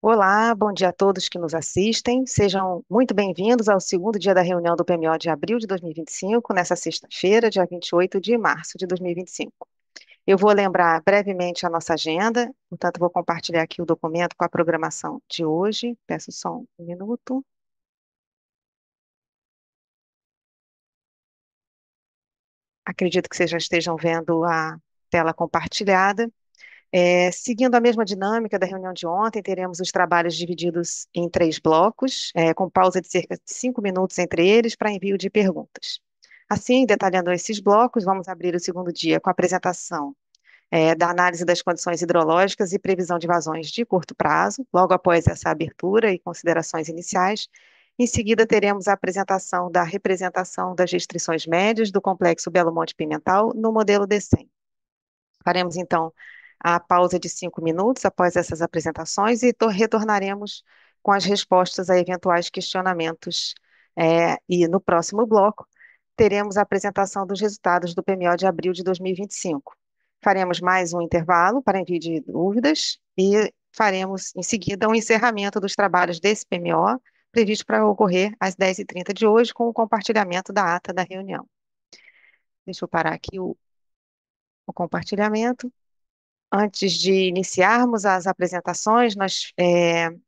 Olá, bom dia a todos que nos assistem. Sejam muito bem-vindos ao segundo dia da reunião do PMO de abril de 2025, nessa sexta-feira, dia 28 de março de 2025. Eu vou lembrar brevemente a nossa agenda, portanto, vou compartilhar aqui o documento com a programação de hoje. Peço só um minuto. Acredito que vocês já estejam vendo a tela compartilhada. Seguindo a mesma dinâmica da reunião de ontem, teremos os trabalhos divididos em três blocos, com pausa de cerca de 5 minutos entre eles para envio de perguntas. Assim, detalhando esses blocos, vamos abrir o segundo dia com a apresentação da análise das condições hidrológicas e previsão de vazões de curto prazo. Logo após essa abertura e considerações iniciais, em seguida teremos a apresentação da representação das restrições médias do complexo Belo Monte Pimental no modelo D100. Faremos, então, a pausa de 5 minutos após essas apresentações e retornaremos com as respostas a eventuais questionamentos. E no próximo bloco, teremos a apresentação dos resultados do PMO de abril de 2025. Faremos mais um intervalo para envio de dúvidas e faremos, em seguida, um encerramento dos trabalhos desse PMO, previsto para ocorrer às 10h30 de hoje, com o compartilhamento da ata da reunião. Deixa eu parar aqui o compartilhamento. Antes de iniciarmos as apresentações, nós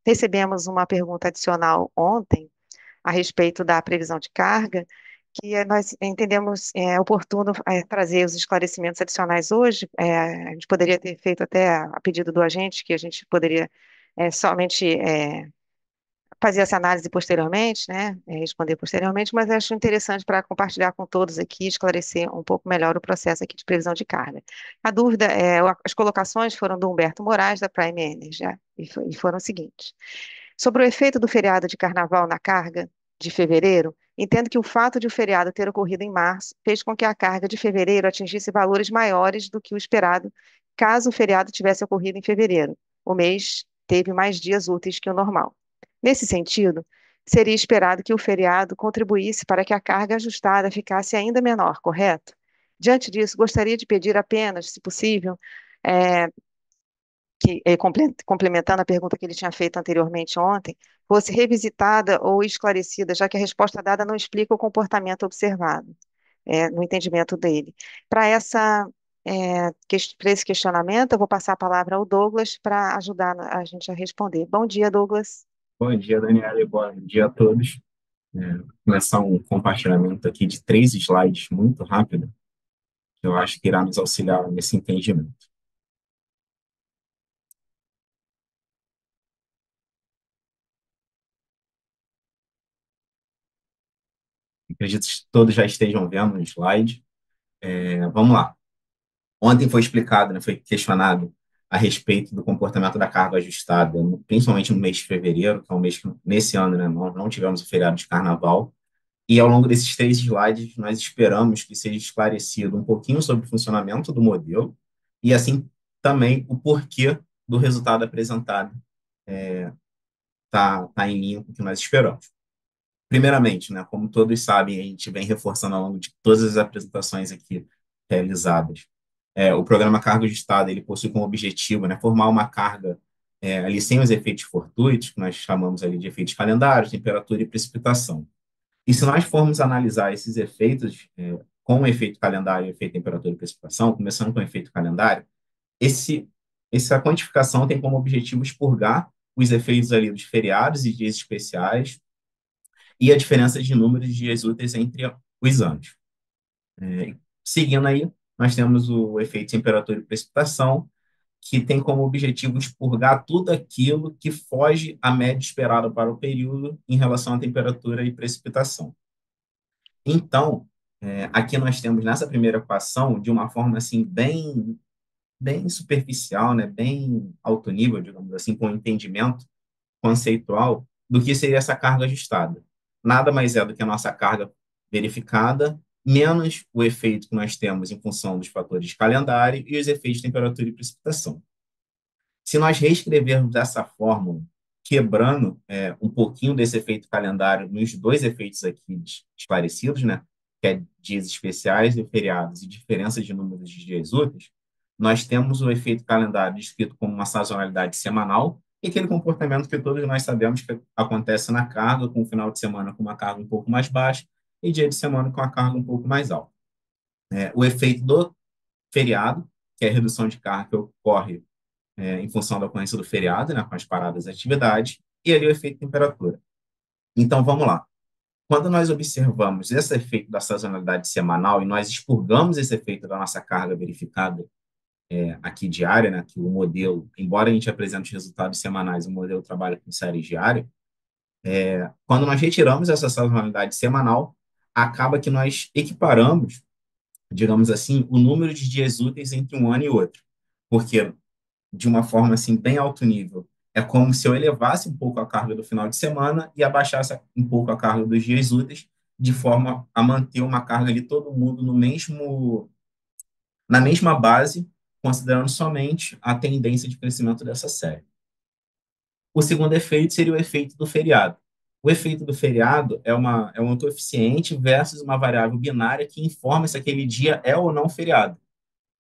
recebemos uma pergunta adicional ontem a respeito da previsão de carga, que nós entendemos oportuno trazer os esclarecimentos adicionais hoje. A gente poderia ter feito até a pedido do agente, que a gente poderia somente fazer essa análise posteriormente, né, responder posteriormente, mas acho interessante para compartilhar com todos aqui, esclarecer um pouco melhor o processo aqui de previsão de carga. A dúvida, as colocações foram do Humberto Moraes, da Prime Energy, e foram os seguintes. Sobre o efeito do feriado de carnaval na carga de fevereiro, entendo que o fato de o feriado ter ocorrido em março fez com que a carga de fevereiro atingisse valores maiores do que o esperado, caso o feriado tivesse ocorrido em fevereiro. O mês teve mais dias úteis que o normal. Nesse sentido, seria esperado que o feriado contribuísse para que a carga ajustada ficasse ainda menor, correto? Diante disso, gostaria de pedir apenas, se possível, eh, complementando a pergunta que ele tinha feito anteriormente ontem, fosse revisitada ou esclarecida, já que a resposta dada não explica o comportamento observado, no entendimento dele. Para esse questionamento, eu vou passar a palavra ao Douglas para ajudar a gente a responder. Bom dia, Douglas. Bom dia, Daniela, e bom dia a todos. Vou começar um compartilhamento aqui de 3 slides muito rápido, que eu acho que irá nos auxiliar nesse entendimento. Acredito que todos já estejam vendo o slide. Vamos lá. Ontem foi explicado, né, foi questionado a respeito do comportamento da carga ajustada, principalmente no mês de fevereiro, que é um mês que, nesse ano, né, nós não tivemos o feriado de carnaval. E ao longo desses 3 slides, nós esperamos que seja esclarecido um pouquinho sobre o funcionamento do modelo e, assim, também o porquê do resultado apresentado tá em linha com o que nós esperamos. Primeiramente, né, como todos sabem, a gente vem reforçando ao longo de todas as apresentações aqui realizadas. O programa Carga de Estado, ele possui como objetivo, né, formar uma carga ali sem os efeitos fortuitos, que nós chamamos ali de efeitos calendários, temperatura e precipitação. E se nós formos analisar esses efeitos, com o efeito calendário, efeito temperatura e precipitação, começando com o efeito calendário, esse, essa quantificação tem como objetivo expurgar os efeitos ali dos feriados e dias especiais e a diferença de números de dias úteis entre os anos. Seguindo aí, nós temos o efeito temperatura e precipitação, que tem como objetivo expurgar tudo aquilo que foge à média esperada para o período em relação à temperatura e precipitação. Então, aqui nós temos nessa primeira equação, de uma forma assim bem superficial, né, bem alto nível, digamos assim, com um entendimento conceitual do que seria essa carga ajustada. Nada mais é do que a nossa carga verificada, menos o efeito que nós temos em função dos fatores de calendário e os efeitos de temperatura e precipitação. Se nós reescrevermos essa fórmula, quebrando um pouquinho desse efeito calendário nos dois efeitos aqui esclarecidos, né, que é dias especiais e feriados e diferença de números de dias úteis, nós temos o efeito calendário descrito como uma sazonalidade semanal, e aquele comportamento que todos nós sabemos que acontece na carga, com o final de semana com uma carga um pouco mais baixa e dia de semana com a carga um pouco mais alta. O efeito do feriado, que é a redução de carga que ocorre em função da ocorrência do feriado, né, com as paradas de atividade, e ali o efeito temperatura. Então, vamos lá. Quando nós observamos esse efeito da sazonalidade semanal e nós expurgamos esse efeito da nossa carga verificada aqui diária, né, que o modelo, embora a gente apresente resultados semanais, o modelo trabalha com séries diárias, quando nós retiramos essa sazonalidade semanal, acaba que nós equiparamos, digamos assim, o número de dias úteis entre um ano e outro. Porque, de uma forma assim, bem alto nível, é como se eu elevasse um pouco a carga do final de semana e abaixasse um pouco a carga dos dias úteis, de forma a manter uma carga ali, todo mundo no mesmo, na mesma base, considerando somente a tendência de crescimento dessa série. O segundo efeito seria o efeito do feriado. O efeito do feriado é um coeficiente versus uma variável binária que informa se aquele dia é ou não feriado.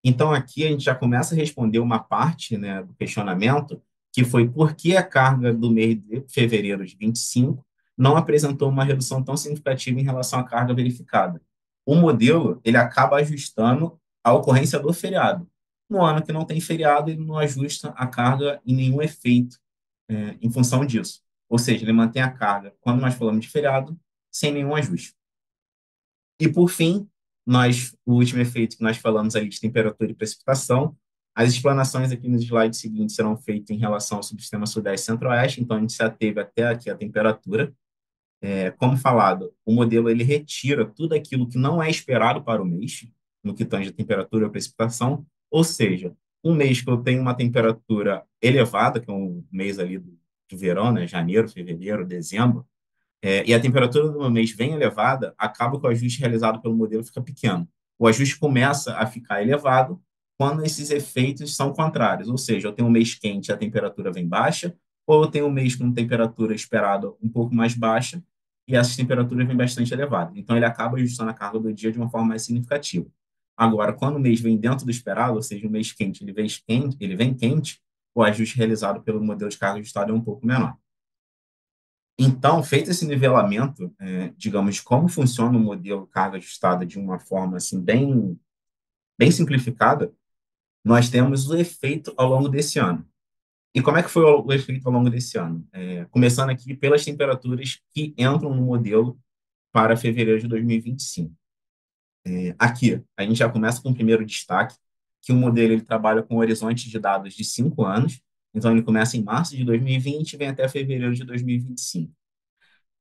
Então, aqui a gente já começa a responder uma parte, né, do questionamento, que foi por que a carga do mês de fevereiro de 25 não apresentou uma redução tão significativa em relação à carga verificada. O modelo, ele acaba ajustando a ocorrência do feriado. No ano que não tem feriado, ele não ajusta a carga em nenhum efeito em função disso. Ou seja, ele mantém a carga, quando nós falamos de feriado, sem nenhum ajuste. E, por fim, o último efeito que nós falamos ali de temperatura e precipitação, as explanações aqui no slide seguinte serão feitas em relação ao subsistema Sudeste e Centro-Oeste, então a gente já teve até aqui a temperatura. Como falado, o modelo ele retira tudo aquilo que não é esperado para o mês, no que tange a temperatura e a precipitação, ou seja, um mês que eu tenho uma temperatura elevada, que é um mês ali do verão, né, janeiro, fevereiro, dezembro, e a temperatura do meu mês vem elevada, acaba que o ajuste realizado pelo modelo fica pequeno. O ajuste começa a ficar elevado quando esses efeitos são contrários, ou seja, eu tenho um mês quente e a temperatura vem baixa, ou eu tenho um mês com temperatura esperada um pouco mais baixa e essas temperaturas vêm bastante elevadas. Então, ele acaba ajustando a carga do dia de uma forma mais significativa. Agora, quando o mês vem dentro do esperado, ou seja, o mês quente, ele vem quente, o ajuste realizado pelo modelo de carga ajustada é um pouco menor. Então, feito esse nivelamento, digamos, de como funciona o modelo carga ajustada de uma forma assim bem simplificada, nós temos o efeito ao longo desse ano. E como é que foi o efeito ao longo desse ano? Começando aqui pelas temperaturas que entram no modelo para fevereiro de 2025. Aqui, a gente já começa com o primeiro destaque, que o modelo ele trabalha com um horizonte de dados de 5 anos, então ele começa em março de 2020 e vem até fevereiro de 2025.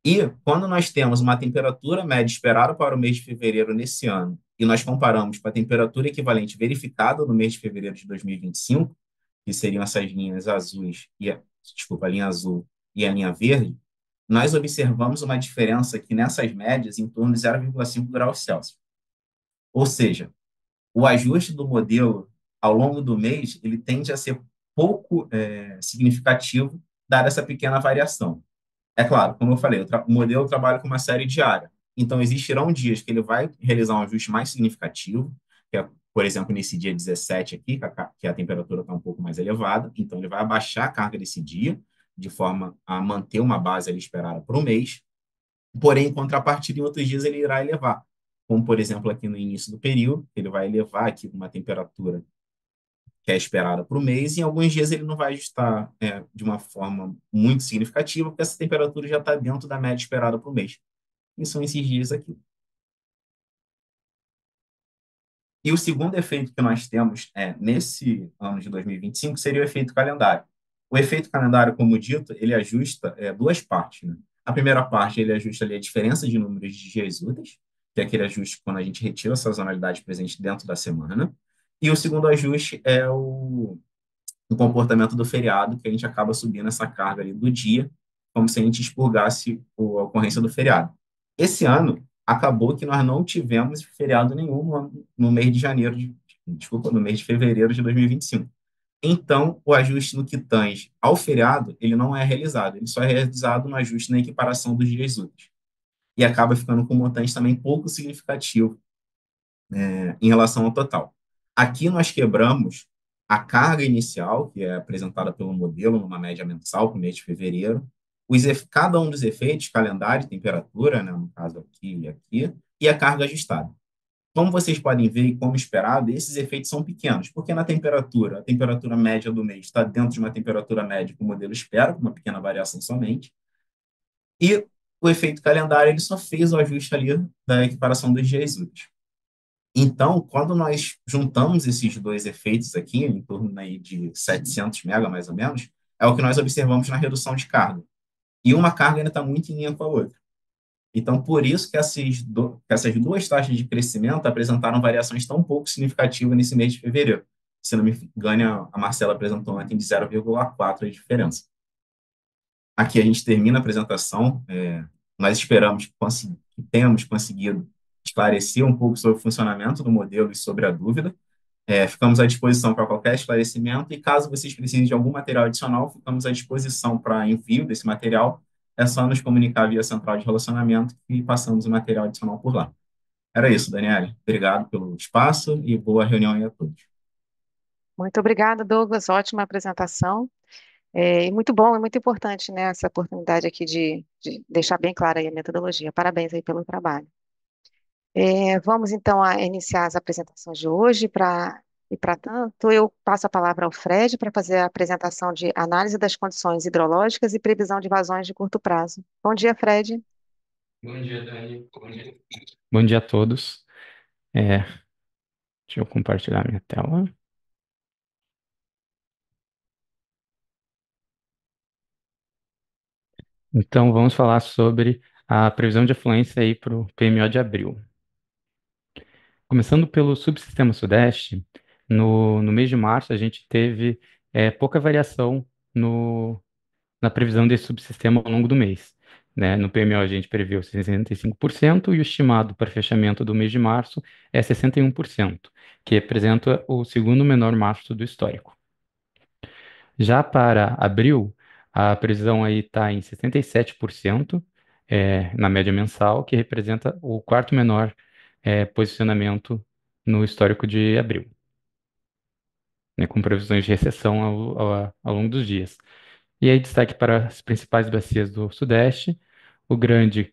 E quando nós temos uma temperatura média esperada para o mês de fevereiro nesse ano, e nós comparamos com a temperatura equivalente verificada no mês de fevereiro de 2025, que seriam essas linhas azuis, desculpa, a linha azul e a linha verde, nós observamos uma diferença aqui nessas médias em torno de 0,5 graus Celsius. Ou seja, o ajuste do modelo ao longo do mês, ele tende a ser pouco significativo, dada essa pequena variação. É claro, como eu falei, o modelo trabalha com uma série diária. Então, existirão dias que ele vai realizar um ajuste mais significativo, que é, por exemplo, nesse dia 17 aqui, que a temperatura está um pouco mais elevada. Então, ele vai abaixar a carga desse dia, de forma a manter uma base ali esperada para o mês. Porém, em contrapartida, em outros dias ele irá elevar. Como, por exemplo, aqui no início do período, ele vai elevar aqui uma temperatura que é esperada para o mês, e em alguns dias ele não vai ajustar de uma forma muito significativa, porque essa temperatura já está dentro da média esperada para o mês. E são esses dias aqui. E o segundo efeito que nós temos nesse ano de 2025 seria o efeito calendário. O efeito calendário, como dito, ele ajusta duas partes. Né? A primeira parte, ele ajusta ali a diferença de números de dias úteis, que é aquele ajuste quando a gente retira a sazonalidade presente dentro da semana. E o segundo ajuste é o comportamento do feriado, que a gente acaba subindo essa carga ali do dia, como se a gente expurgasse a ocorrência do feriado. Esse ano, acabou que nós não tivemos feriado nenhum no mês de janeiro, desculpa, no mês de fevereiro de 2025. Então, o ajuste no que tange ao feriado, ele não é realizado, ele só é realizado no ajuste na equiparação dos dias úteis. E acaba ficando com um montante também pouco significativo em relação ao total. Aqui nós quebramos a carga inicial, que é apresentada pelo modelo numa média mensal para o mês de fevereiro, cada um dos efeitos, calendário, temperatura, né, no caso aqui e aqui, e a carga ajustada. Como vocês podem ver e como esperado, esses efeitos são pequenos, porque na temperatura, a temperatura média do mês está dentro de uma temperatura média que o modelo espera, com uma pequena variação somente, e o efeito calendário ele só fez o ajuste ali da equiparação dos dias úteis. Então, quando nós juntamos esses dois efeitos aqui, em torno aí de 700 mega, mais ou menos, é o que nós observamos na redução de carga. E uma carga ainda está muito em linha com a outra. Então, por isso que essas duas taxas de crescimento apresentaram variações tão pouco significativas nesse mês de fevereiro. Se não me engano, a Marcela apresentou ontem de 0,4 a diferença. Aqui a gente termina a apresentação. Nós esperamos que tenhamos conseguido esclarecer um pouco sobre o funcionamento do modelo e sobre a dúvida. Ficamos à disposição para qualquer esclarecimento e, caso vocês precisem de algum material adicional, ficamos à disposição para envio desse material. É só nos comunicar via central de relacionamento e passamos o material adicional por lá. Era isso, Daniela. Obrigado pelo espaço e boa reunião aí a todos. Muito obrigada, Douglas. Ótima apresentação. E muito bom e muito importante, né, essa oportunidade aqui de deixar bem clara aí a metodologia. Parabéns aí pelo trabalho. Vamos então a iniciar as apresentações de hoje. Para tanto, eu passo a palavra ao Fred para fazer a apresentação de análise das condições hidrológicas e previsão de vazões de curto prazo. Bom dia, Fred. Bom dia, Dani. Bom dia. Bom dia a todos. É, deixa eu compartilhar minha tela. Então, vamos falar sobre a previsão de afluência aí para o PMO de abril. Começando pelo subsistema Sudeste, no mês de março a gente teve pouca variação na previsão desse subsistema ao longo do mês. Né? No PMO a gente previu 65% e o estimado para fechamento do mês de março é 61%, que representa o segundo menor março do histórico. Já para abril, a previsão aí está em 67%, na média mensal, que representa o quarto menor posicionamento no histórico de abril, né, com previsões de recessão ao longo dos dias. E aí, destaque para as principais bacias do Sudeste. O Grande,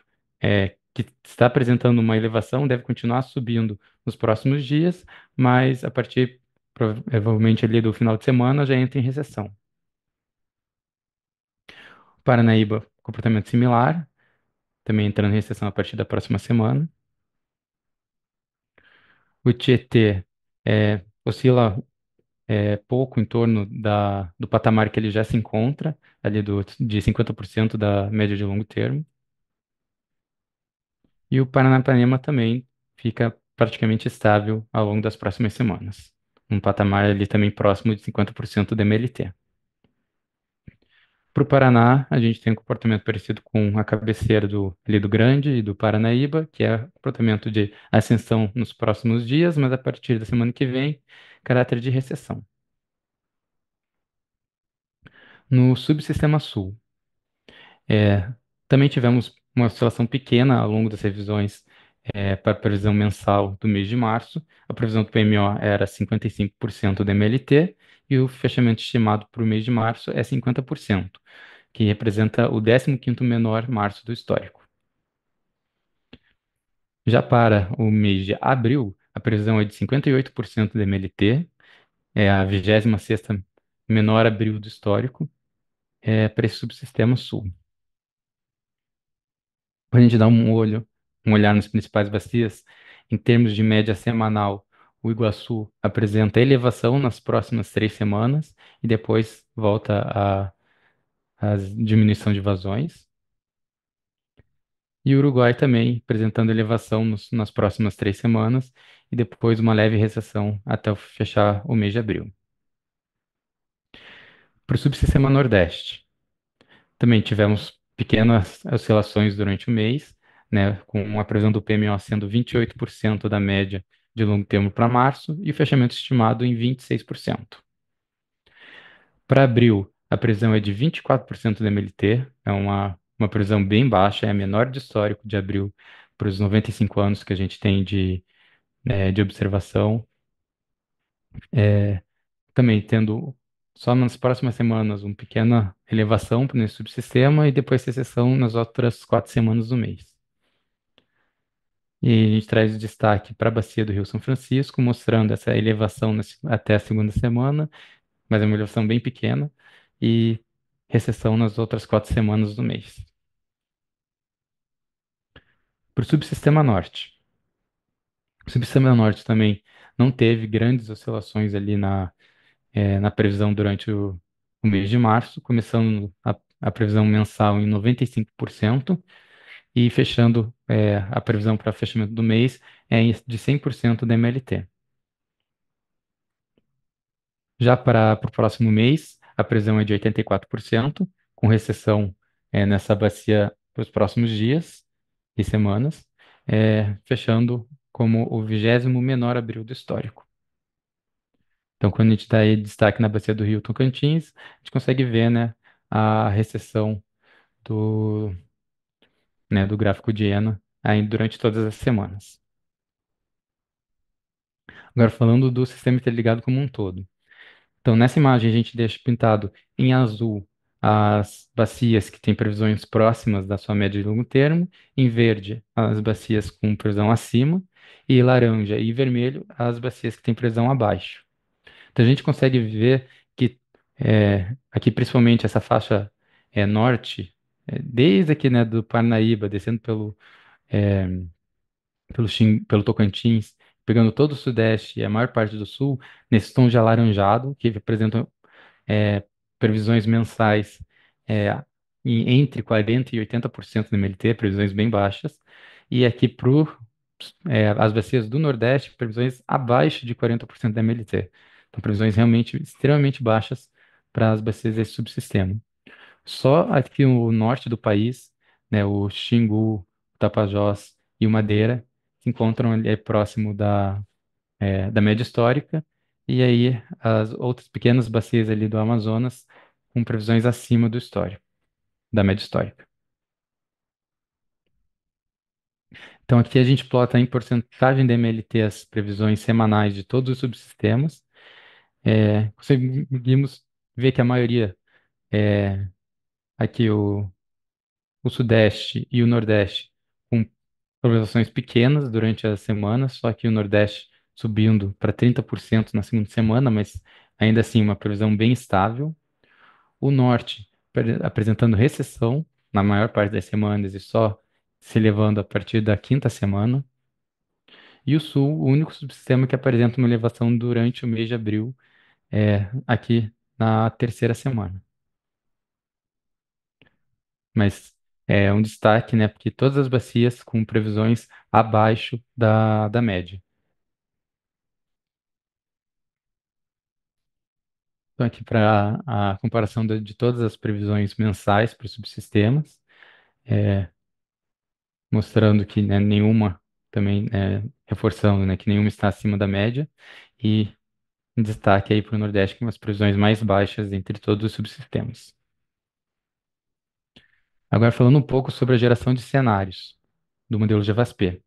que está apresentando uma elevação, deve continuar subindo nos próximos dias, mas a partir, provavelmente, ali do final de semana, já entra em recessão. Paranaíba, comportamento similar, também entrando em recessão a partir da próxima semana. O Tietê oscila pouco em torno do patamar que ele já se encontra, ali de 50% da média de longo termo. E o Paranapanema também fica praticamente estável ao longo das próximas semanas. Um patamar ali também próximo de 50% da MLT. Para o Paraná, a gente tem um comportamento parecido com a cabeceira ali do Grande e do Paranaíba, que é comportamento de ascensão nos próximos dias, mas a partir da semana que vem, caráter de recessão. No subsistema sul, é, também tivemos uma oscilação pequena ao longo das revisões para a previsão mensal do mês de março. A previsão do PMO era 55% da MLT e o fechamento estimado para o mês de março é 50%, que representa o 15º menor março do histórico. Já para o mês de abril, a previsão é de 58% da MLT, é a 26ª menor abril do histórico, para esse subsistema sul. Para a gente dar um olhar nas principais bacias, em termos de média semanal, o Iguaçu apresenta elevação nas próximas 3 semanas e depois volta a diminuição de vazões. E o Uruguai também apresentando elevação nas próximas 3 semanas e depois uma leve recessão até fechar o mês de abril. Para o subsistema Nordeste, também tivemos pequenas oscilações durante o mês, né, com a previsão do PMO sendo 28% da média de longo termo para março e o fechamento estimado em 26%. Para abril, a previsão é de 24% da MLT, é uma previsão bem baixa, é a menor de histórico de abril para os 95 anos que a gente tem de observação. também tendo só nas próximas semanas uma pequena elevação nesse subsistema e depois recessão nas outras 4 semanas do mês. E aí a gente traz destaque para a bacia do Rio São Francisco, mostrando essa elevação até a segunda semana, mas é uma elevação bem pequena, e recessão nas outras 4 semanas do mês. Para o subsistema norte. O subsistema norte também não teve grandes oscilações ali na previsão durante o mês de março, começando a previsão mensal em 95% e fechando a previsão para fechamento do mês de 100% da MLT. Já para o próximo mês, a previsão é de 84%, com recessão nessa bacia para os próximos dias e semanas, fechando como o 20º menor abril do histórico. Então, quando a gente dá aí destaque na bacia do Rio Tocantins, a gente consegue ver, né, a recessão do, do gráfico de ENA aí durante todas as semanas. Agora, falando do sistema interligado como um todo. Então, nessa imagem, a gente deixa pintado em azul as bacias que têm previsões próximas da sua média de longo termo, em verde, as bacias com previsão acima, e laranja e vermelho, as bacias que têm previsão abaixo. Então, a gente consegue ver que aqui, principalmente, essa faixa norte, desde aqui, né, do Parnaíba, descendo é, pelo Tocantins, pegando todo o Sudeste e a maior parte do Sul, nesse tom de alaranjado, que representam é, previsões mensais é, entre 40% e 80% do MLT, previsões bem baixas, e aqui para as bacias do Nordeste, previsões abaixo de 40% da MLT. Então, previsões realmente extremamente baixas para as bacias desse subsistema. Só aqui no norte do país, né, o Xingu, o Tapajós e o Madeira se encontram ali próximo da média histórica, e aí as outras pequenas bacias ali do Amazonas com previsões acima do histórico, da média histórica. Então aqui a gente plota em porcentagem de MLT as previsões semanais de todos os subsistemas. Conseguimos ver que a maioria, aqui o Sudeste e o Nordeste, com projeções pequenas durante a semana, só que o Nordeste subindo para 30% na segunda semana, mas ainda assim uma previsão bem estável. O Norte apresentando recessão na maior parte das semanas e só se elevando a partir da quinta semana. E o Sul, o único subsistema que apresenta uma elevação durante o mês de abril, aqui na terceira semana. Mas é um destaque, né, porque todas as bacias com previsões abaixo da média. Então, aqui para a comparação de todas as previsões mensais para os subsistemas, mostrando que, né, nenhuma, também reforçando, né, que nenhuma está acima da média, e em destaque aí para o Nordeste, com as previsões mais baixas entre todos os subsistemas. Agora, falando um pouco sobre a geração de cenários do modelo GVASP,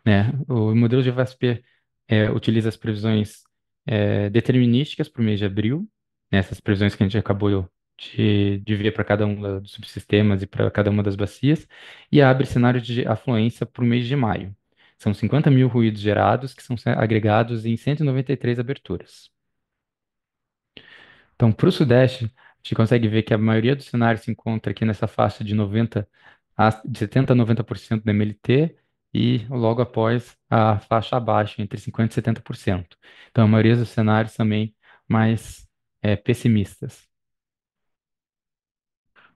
né? O modelo GVASP utiliza as previsões determinísticas para o mês de abril, né? Essas previsões que a gente acabou de ver para cada um dos subsistemas e para cada uma das bacias, e abre cenários de afluência para o mês de maio. São 50 mil ruídos gerados que são agregados em 193 aberturas. Então, para o Sudeste, a gente consegue ver que a maioria dos cenários se encontra aqui nessa faixa de 70% a 90% da MLT e logo após a faixa abaixo, entre 50% e 70%. Então, a maioria dos cenários também mais pessimistas.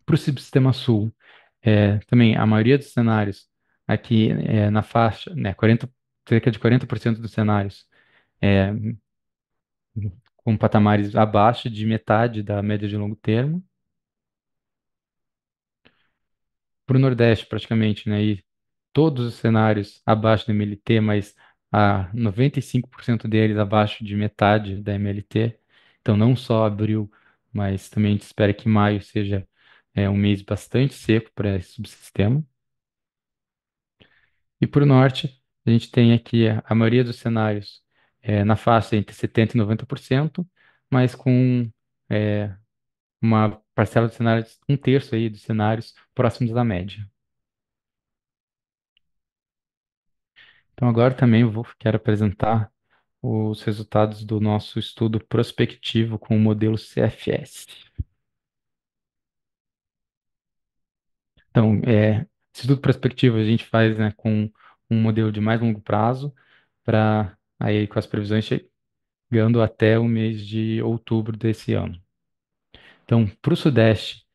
Para o Subsistema Sul, também a maioria dos cenários aqui na faixa, né, cerca de 40% dos cenários é, com patamares abaixo de metade da média de longo termo. Para o Nordeste, praticamente, né? E todos os cenários abaixo da MLT, mas a 95% deles abaixo de metade da MLT. Então, não só abril, mas também a gente espera que maio seja um mês bastante seco para esse subsistema. E para o Norte, a gente tem aqui a maioria dos cenários na faixa entre 70% e 90%, mas com é, uma parcela dos cenários, um terço aí dos cenários próximos da média. Então agora também quero apresentar os resultados do nosso estudo prospectivo com o modelo CFS. Então, esse estudo prospectivo a gente faz, né, com um modelo de mais longo prazo, para aí com as previsões chegando até o mês de outubro desse ano. Então, para o Sudeste,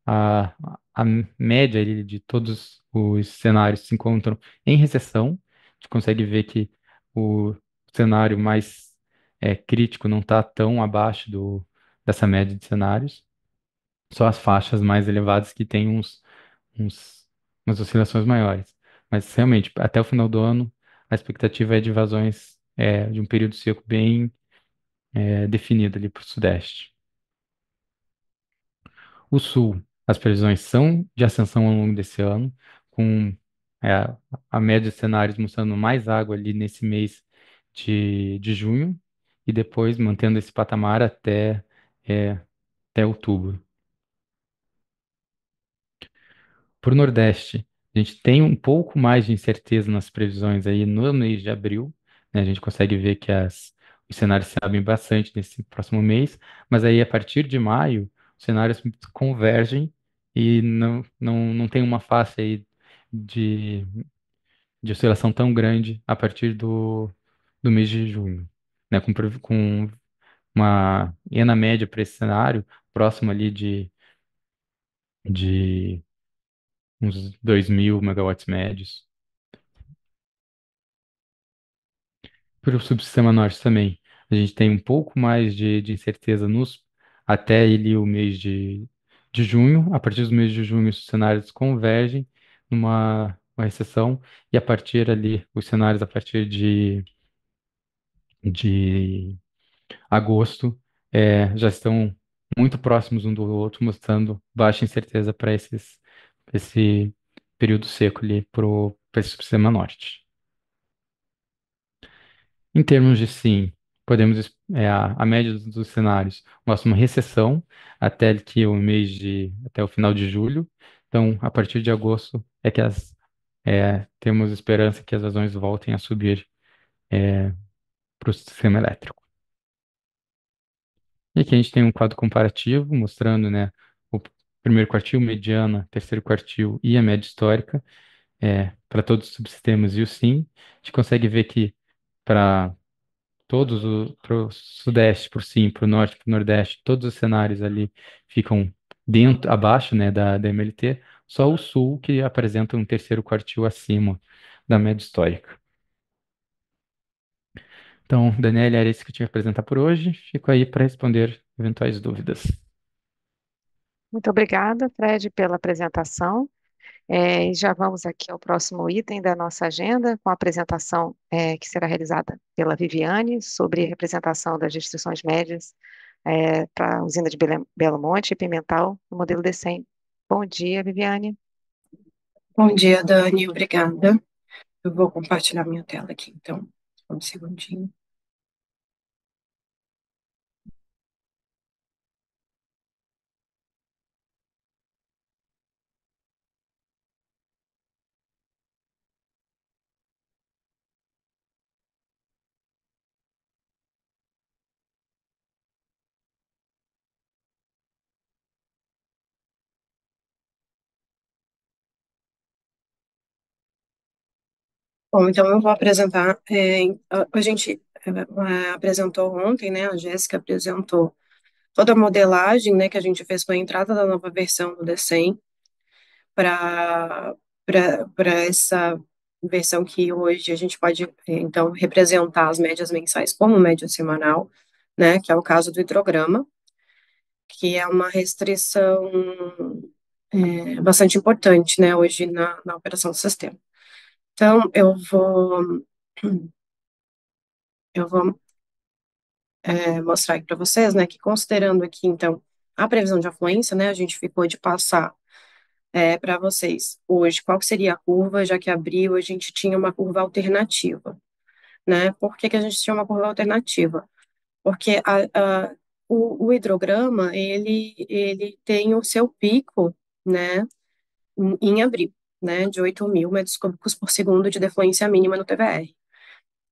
a média ali de todos os cenários se encontram em recessão. A gente consegue ver que o cenário mais crítico não está tão abaixo dessa média de cenários. Só as faixas mais elevadas que têm umas oscilações maiores. Mas realmente, até o final do ano, a expectativa é de vazões de um período seco bem definido ali para o Sudeste. O Sul, as previsões são de ascensão ao longo desse ano, com é, a média de cenários mostrando mais água ali nesse mês de junho, e depois mantendo esse patamar é, até outubro. Para o Nordeste, a gente tem um pouco mais de incerteza nas previsões aí no mês de abril, né? A gente consegue ver que os cenários se abrem bastante nesse próximo mês, mas aí a partir de maio, os cenários convergem e não tem uma faixa aí de, de oscilação tão grande a partir do mês de junho, né? Com uma ENA média para esse cenário próximo ali de uns 2.000 megawatts médios. Para o subsistema norte também, a gente tem um pouco mais de incerteza até ele o mês de junho. A partir do mês de junho, os cenários convergem numa uma recessão, e a partir ali, os cenários a partir de agosto já estão muito próximos um do outro, mostrando baixa incerteza para esse período seco ali para esse subsistema norte. Em termos de sim, a média dos cenários mostra uma recessão até o final de julho. Então, a partir de agosto temos esperança que as vazões voltem a subir para o sistema elétrico. E aqui a gente tem um quadro comparativo mostrando, né, o primeiro quartil, mediana, terceiro quartil e a média histórica para todos os subsistemas e o sim. A gente consegue ver que para para o Sudeste, por sim, para o Norte, para o Nordeste, todos os cenários ali ficam abaixo, né, da MLT, só o Sul que apresenta um terceiro quartil acima da média histórica. Então, Daniela, era isso que eu tinha que apresentar por hoje. Fico aí para responder eventuais dúvidas. Muito obrigada, Fred, pela apresentação. E já vamos aqui ao próximo item da nossa agenda, com a apresentação que será realizada pela Viviane sobre representação das restrições médias para a usina de Belo Monte e Pimental no modelo D100. Bom dia, Viviane. Bom dia, Dani, obrigada. Eu vou compartilhar minha tela aqui, então, só um segundinho. Bom, então eu vou apresentar. A gente apresentou ontem, né? A Jéssica apresentou toda a modelagem, né, que a gente fez com a entrada da nova versão do D100 para essa versão que hoje a gente pode, então, representar as médias mensais como média semanal, né, que é o caso do hidrograma, que é uma restrição bastante importante, né, hoje na operação do sistema. Então, eu vou mostrar aqui para vocês, né, que considerando aqui, então, a previsão de afluência, né, a gente ficou de passar para vocês hoje qual que seria a curva, já que abril a gente tinha uma curva alternativa, né? Por que que a gente tinha uma curva alternativa? porque o hidrograma, ele tem o seu pico, né, em abril, né, de 8.000 metros cúbicos por segundo de defluência mínima no TVR.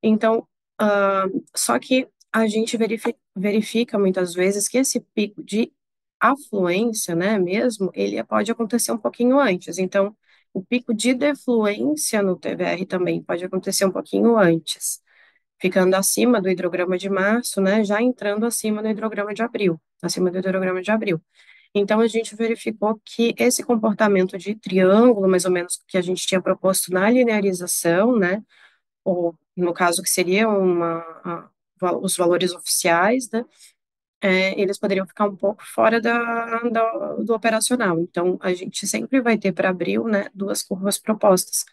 Então, só que a gente verifica muitas vezes que esse pico de afluência, né, mesmo, ele pode acontecer um pouquinho antes. Então, o pico de defluência no TVR também pode acontecer um pouquinho antes, ficando acima do hidrograma de março, né, já entrando acima do hidrograma de abril, acima do hidrograma de abril. Então, a gente verificou que esse comportamento de triângulo, mais ou menos, que a gente tinha proposto na linearização, né, ou no caso que seria os valores oficiais, né, eles poderiam ficar um pouco fora do operacional. Então, a gente sempre vai ter para abril, né, duas curvas propostas,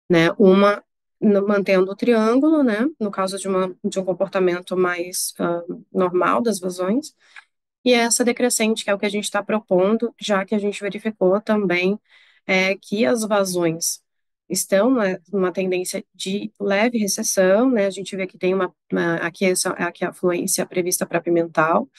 né, uma mantendo o triângulo, né, no caso de um comportamento mais normal das vazões, e essa decrescente, que é o que a gente está propondo, já que a gente verificou também que as vazões estão numa tendência de leve recessão, né? A gente vê que tem aqui a afluência prevista para Pimental,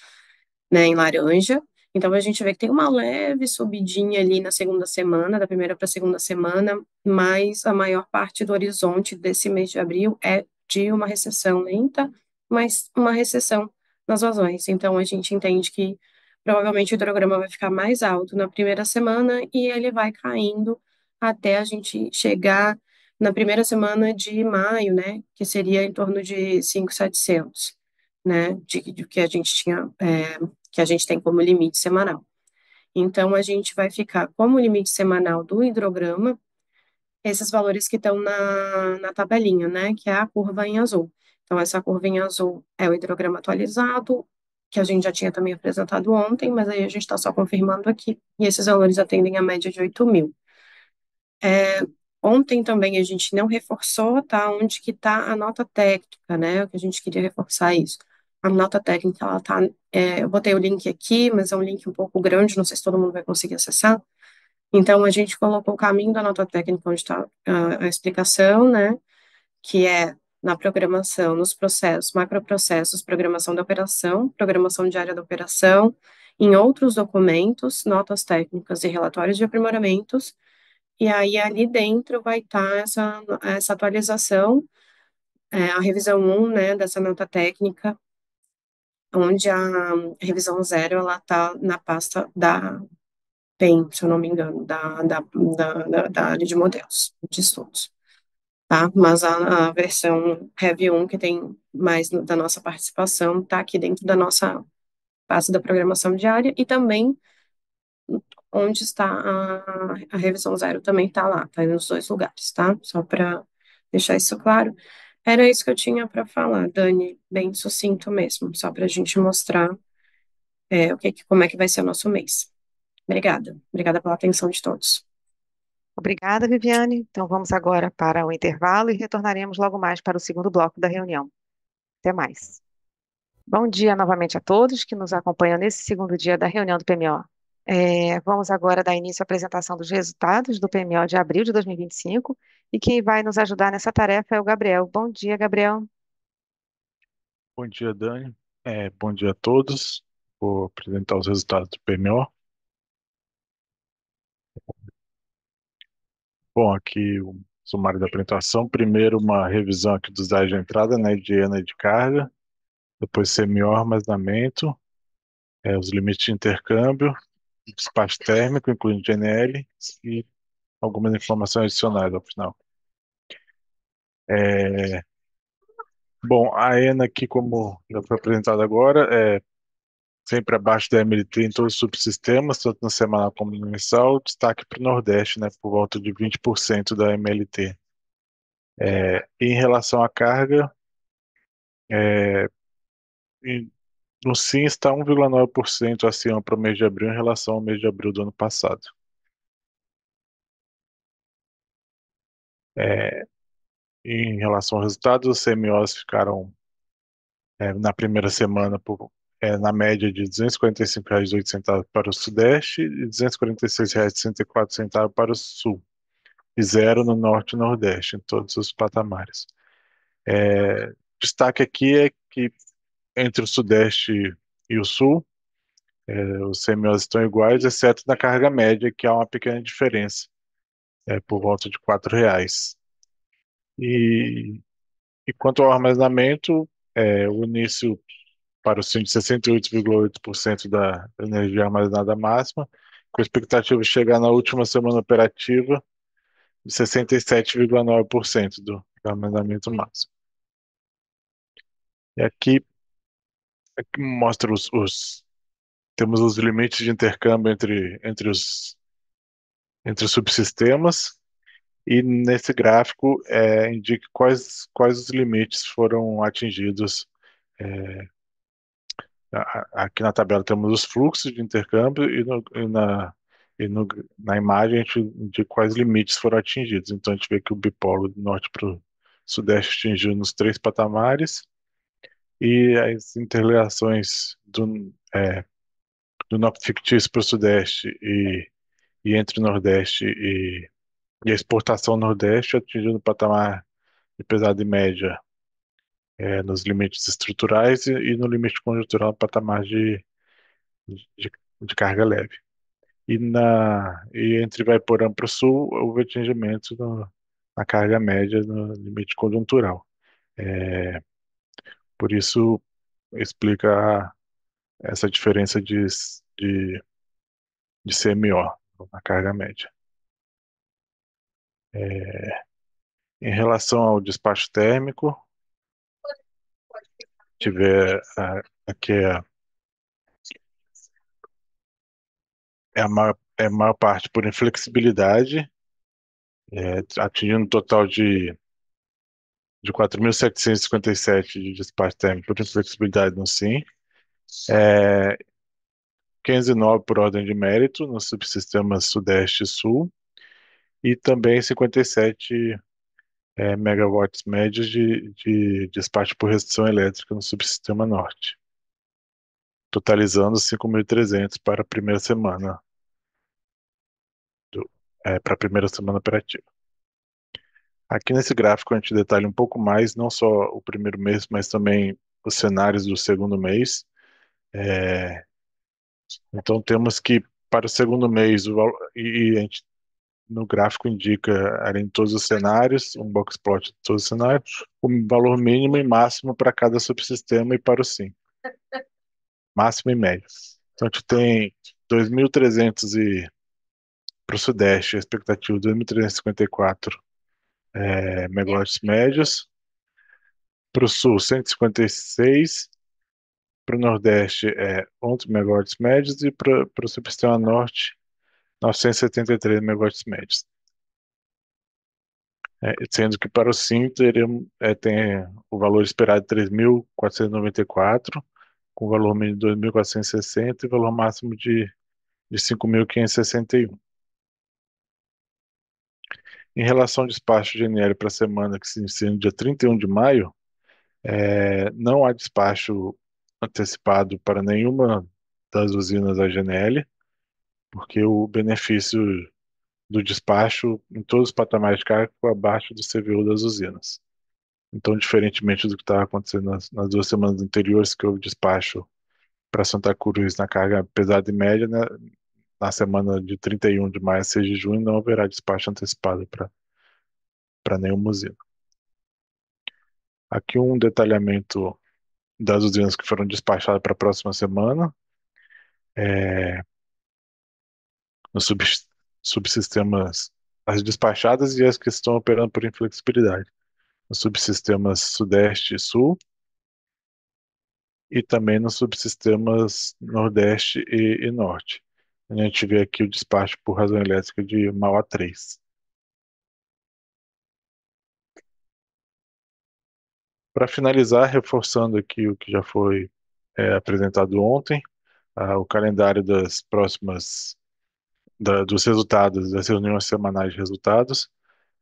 né, em laranja. Então, a gente vê que tem uma leve subidinha ali na segunda semana, da primeira para a segunda semana, mas a maior parte do horizonte desse mês de abril é de uma recessão lenta, mas uma recessão nas vazões. Então, a gente entende que provavelmente o hidrograma vai ficar mais alto na primeira semana e ele vai caindo até a gente chegar na primeira semana de maio, né, que seria em torno de 5.700, né, de que a gente tinha, que a gente tem como limite semanal. Então, a gente vai ficar como limite semanal do hidrograma esses valores que estão na tabelinha, né, que é a curva em azul. Então, essa curva em azul é o hidrograma atualizado, que a gente já tinha também apresentado ontem, mas aí a gente está só confirmando aqui, e esses valores atendem a média de 8.000. Ontem também a gente não reforçou, tá, onde que está a nota técnica, né, o que a gente queria reforçar isso. A nota técnica, ela tá, eu botei o link aqui, mas é um link um pouco grande, não sei se todo mundo vai conseguir acessar. Então, a gente colocou o caminho da nota técnica, onde está a explicação, né, que é na programação, nos processos, macroprocessos, programação da operação, programação diária da operação, em outros documentos, notas técnicas e relatórios de aprimoramentos, e aí ali dentro vai estar essa atualização, a revisão 1, né, dessa nota técnica, onde a revisão 0, ela está na pasta da PEN, se eu não me engano, da área de modelos, de estudos, tá? Mas a versão Rev 1, que tem mais da nossa participação, está aqui dentro da nossa pasta da programação diária, e também onde está a revisão 0 também está lá, está nos dois lugares, tá? Só para deixar isso claro. Era isso que eu tinha para falar, Dani, bem sucinto mesmo, só para a gente mostrar como é que vai ser o nosso mês. Obrigada. Obrigada pela atenção de todos. Obrigada, Viviane. Então, vamos agora para o intervalo e retornaremos logo mais para o segundo bloco da reunião. Até mais. Bom dia novamente a todos que nos acompanham nesse segundo dia da reunião do PMO. Vamos agora dar início à apresentação dos resultados do PMO de abril de 2025 e quem vai nos ajudar nessa tarefa é o Gabriel. Bom dia, Gabriel. Bom dia, Dani. Bom dia a todos. Vou apresentar os resultados do PMO. Bom, aqui o sumário da apresentação. Primeiro, uma revisão aqui dos dados de entrada, né, de ENA e de carga. Depois, CMO, armazenamento, os limites de intercâmbio, despacho térmico, incluindo GNL, e algumas informações adicionais ao final. Bom, a ENA aqui, como já foi apresentado agora, sempre abaixo da MLT em todos os subsistemas, tanto no semanal como no mensal, destaque para o Nordeste, né, por volta de 20% da MLT. Em relação à carga, é, no SIM está 1,9% acima para o mês de abril em relação ao mês de abril do ano passado. Em relação aos resultados, os CMOs ficaram na primeira semana na média de R$ 245,08 para o Sudeste e R$ 246,64 para o Sul, e zero no Norte e Nordeste, em todos os patamares. Destaque aqui é que entre o Sudeste e o Sul, os CMOs estão iguais, exceto na carga média, que há uma pequena diferença, por volta de R$ 4. E, e quanto ao armazenamento, o início para o SIM de 68,8% da energia armazenada máxima, com expectativa de chegar na última semana operativa de 67,9% do armazenamento máximo. E aqui mostra temos os limites de intercâmbio entre os subsistemas, e nesse gráfico indica quais os limites foram atingidos. Aqui na tabela temos os fluxos de intercâmbio na imagem a gente indica quais limites foram atingidos. Então a gente vê que o bipolo do norte para o sudeste atingiu nos 3 patamares, e as interligações do norte fictício para o sudeste e entre o nordeste e a exportação nordeste atingiu no patamar de pesado e média, nos limites estruturais, e no limite conjuntural no patamar de, de carga leve. E entre Vaiporã para o sul, houve atingimento na carga média no limite conjuntural. Por isso, explica essa diferença de CMO na carga média. Em relação ao despacho térmico, tiver aqui a maior parte por inflexibilidade, atingindo um total de 4.757 de despacho térmico por inflexibilidade no SIM, 509 por ordem de mérito nos subsistemas Sudeste e Sul, e também 57 megawatts médios de despacho por restrição elétrica no subsistema Norte, totalizando 5.300 para a primeira semana operativa. Aqui nesse gráfico a gente detalha um pouco mais, não só o primeiro mês, mas também os cenários do segundo mês. Então temos que para o segundo mês, a gente no gráfico indica, além de todos os cenários, um box plot de todos os cenários, o valor mínimo e máximo para cada subsistema e para o SIM. Máximo e médio. Então a gente tem 2.300 para o Sudeste, a expectativa 2.354 megawatts médios. Para o Sul, 156. Para o Nordeste, 11 megawatts médios. E para o Subsistema Norte, 973 megawatts médios. Sendo que para o SIM tem o valor esperado de 3.494, com valor mínimo de 2.460 e valor máximo de 5.561. Em relação ao despacho de GNL para a semana que se inicia no dia 31 de maio, não há despacho antecipado para nenhuma das usinas da GNL, porque o benefício do despacho em todos os patamares de carga ficou abaixo do CVU das usinas. Então, diferentemente do que estava acontecendo nas 2 semanas anteriores, que houve despacho para Santa Cruz na carga pesada e média, né, na semana de 31 de maio a 6 de junho não haverá despacho antecipado para nenhuma usina. Aqui um detalhamento das usinas que foram despachadas para a próxima semana. Nos subsistemas, as despachadas e as que estão operando por inflexibilidade. Nos subsistemas Sudeste e Sul, e também nos subsistemas Nordeste e Norte. A gente vê aqui o despacho por razão elétrica de Mauá 3. Para finalizar, reforçando aqui o que já foi apresentado ontem, o calendário dos resultados, das reuniões semanais de resultados,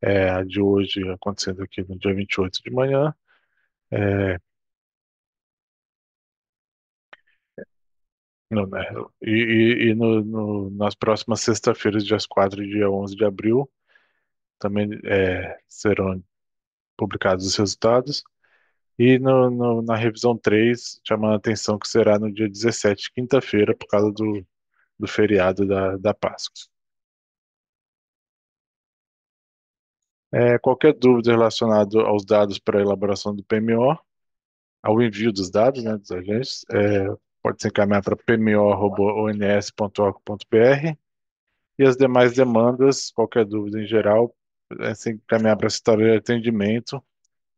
a de hoje acontecendo aqui no dia 28 de manhã, né, nas próximas sexta-feiras, dias 4 e dia 11 de abril, também serão publicados os resultados. E na revisão 3, chamando a atenção que será no dia 17, quinta-feira, por causa do feriado da Páscoa. Qualquer dúvida relacionada aos dados para a elaboração do PMO, ao envio dos dados, né, dos agentes, pode se encaminhar para pmo@ons.org.br, e as demais demandas, qualquer dúvida em geral, se encaminhar para a setora de atendimento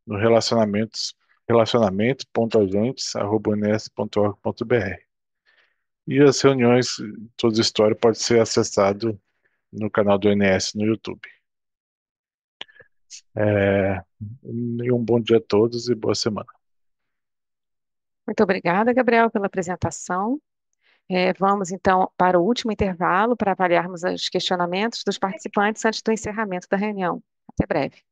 no relacionamento.agentes@ons.org.br. E as reuniões, toda a história pode ser acessado no canal do ONS no YouTube. E um bom dia a todos e boa semana. Muito obrigada, Gabriel, pela apresentação. Vamos então para o último intervalo para avaliarmos os questionamentos dos participantes antes do encerramento da reunião. Até breve.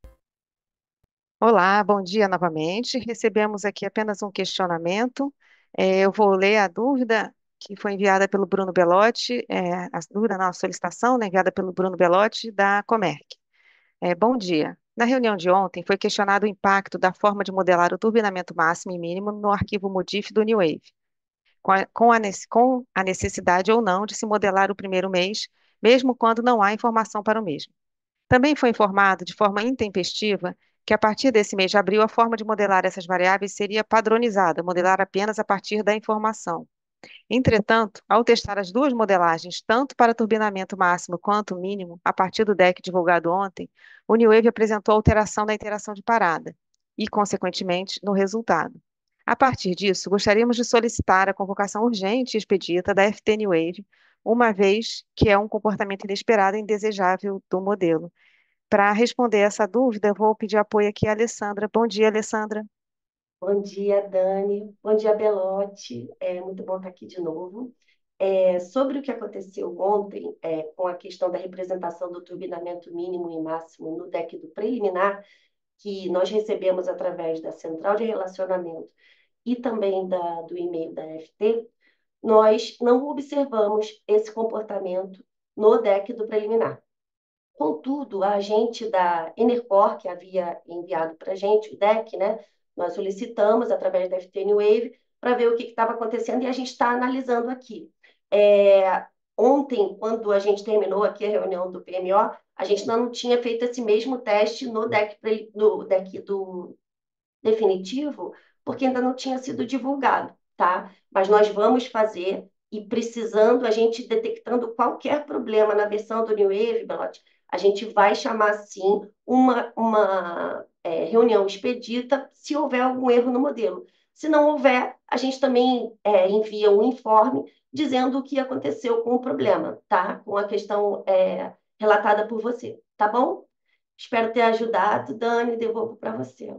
Olá, bom dia novamente. Recebemos aqui apenas um questionamento. Eu vou ler a dúvida que foi enviada pelo Bruno Belotti, a dúvida, não, a solicitação, né, enviada pelo Bruno Belotti, da Comerc. Bom dia. Na reunião de ontem, foi questionado o impacto da forma de modelar o turbinamento máximo e mínimo no arquivo MODIF do New Wave, com a necessidade ou não de se modelar o primeiro mês, mesmo quando não há informação para o mesmo. Também foi informado de forma intempestiva que a partir desse mês de abril a forma de modelar essas variáveis seria padronizada, modelar apenas a partir da informação. Entretanto, ao testar as duas modelagens, tanto para turbinamento máximo quanto mínimo, a partir do DEC divulgado ontem, o NewWave apresentou alteração na interação de parada e, consequentemente, no resultado. A partir disso, gostaríamos de solicitar a convocação urgente e expedita da FT NewWave, uma vez que é um comportamento inesperado e indesejável do modelo. Para responder essa dúvida, eu vou pedir apoio aqui à Alessandra. Bom dia, Alessandra. Bom dia, Dani. Bom dia, Belotti. É muito bom estar aqui de novo. Sobre o que aconteceu ontem, com a questão da representação do turbinamento mínimo e máximo no deck do preliminar, que nós recebemos através da central de relacionamento e também do e-mail da FT, nós não observamos esse comportamento no deck do preliminar. Contudo, a agente da Enercor, que havia enviado para a gente o deck, né, nós solicitamos através da FT Wave para ver o que estava acontecendo e a gente está analisando aqui. Ontem, quando a gente terminou aqui a reunião do PMO, a gente ainda não tinha feito esse mesmo teste no deck do definitivo, porque ainda não tinha sido divulgado, tá? Mas nós vamos fazer e precisando, a gente detectando qualquer problema na versão do New Wave, Belotti, a gente vai chamar, sim, uma reunião expedita se houver algum erro no modelo. Se não houver, a gente também envia um informe dizendo o que aconteceu com o problema, tá? Com a questão relatada por você, tá bom? Espero ter ajudado, Dani, devolvo para você.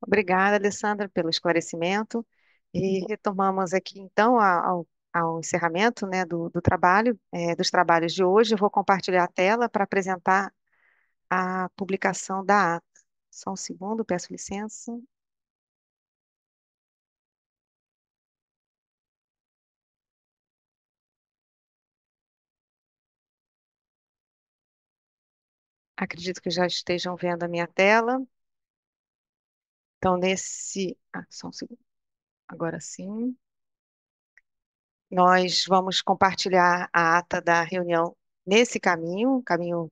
Obrigada, Alessandra, pelo esclarecimento. E retomamos aqui, então, ao encerramento, né, do trabalho, dos trabalhos de hoje. Eu vou compartilhar a tela para apresentar a publicação da ata. Só um segundo, peço licença. Acredito que já estejam vendo a minha tela. Então, só um segundo. Agora sim. Nós vamos compartilhar a ata da reunião nesse caminho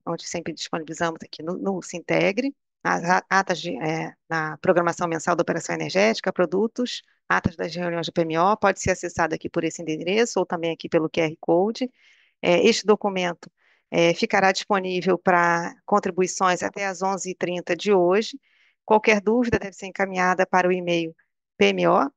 onde sempre disponibilizamos aqui no Sintegre, as atas na programação mensal da operação energética, produtos, atas das reuniões do PMO, pode ser acessado aqui por esse endereço ou também aqui pelo QR Code. Este documento ficará disponível para contribuições até às 11h30 de hoje. Qualquer dúvida deve ser encaminhada para o e-mail pmo@ons.org.br.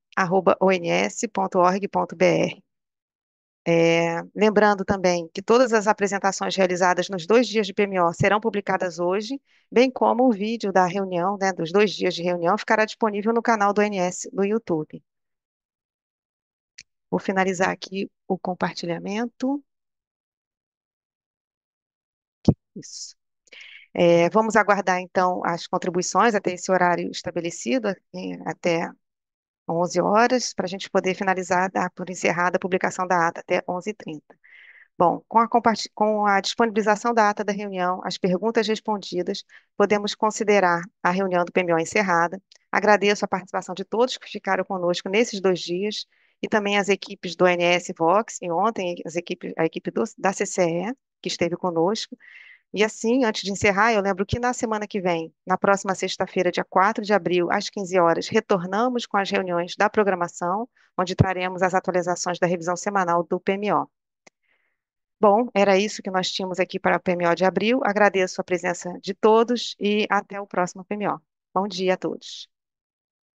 Lembrando também que todas as apresentações realizadas nos 2 dias de PMO serão publicadas hoje, bem como o vídeo da reunião, né, dos 2 dias de reunião, ficará disponível no canal do ONS no YouTube. Vou finalizar aqui o compartilhamento. Isso. Vamos aguardar, então, as contribuições até esse horário estabelecido, até 11 horas, para a gente poder finalizar, dar por encerrada a publicação da ata até 11h30. Bom, com a disponibilização da ata da reunião, as perguntas respondidas, podemos considerar a reunião do PMO encerrada. Agradeço a participação de todos que ficaram conosco nesses 2 dias e também as equipes do ONS Vox, e ontem a equipe da CCE, que esteve conosco. E assim, antes de encerrar, eu lembro que na semana que vem, na próxima sexta-feira, dia 4 de abril, às 15 horas, retornamos com as reuniões da programação, onde traremos as atualizações da revisão semanal do PMO. Bom, era isso que nós tínhamos aqui para o PMO de abril. Agradeço a presença de todos e até o próximo PMO. Bom dia a todos.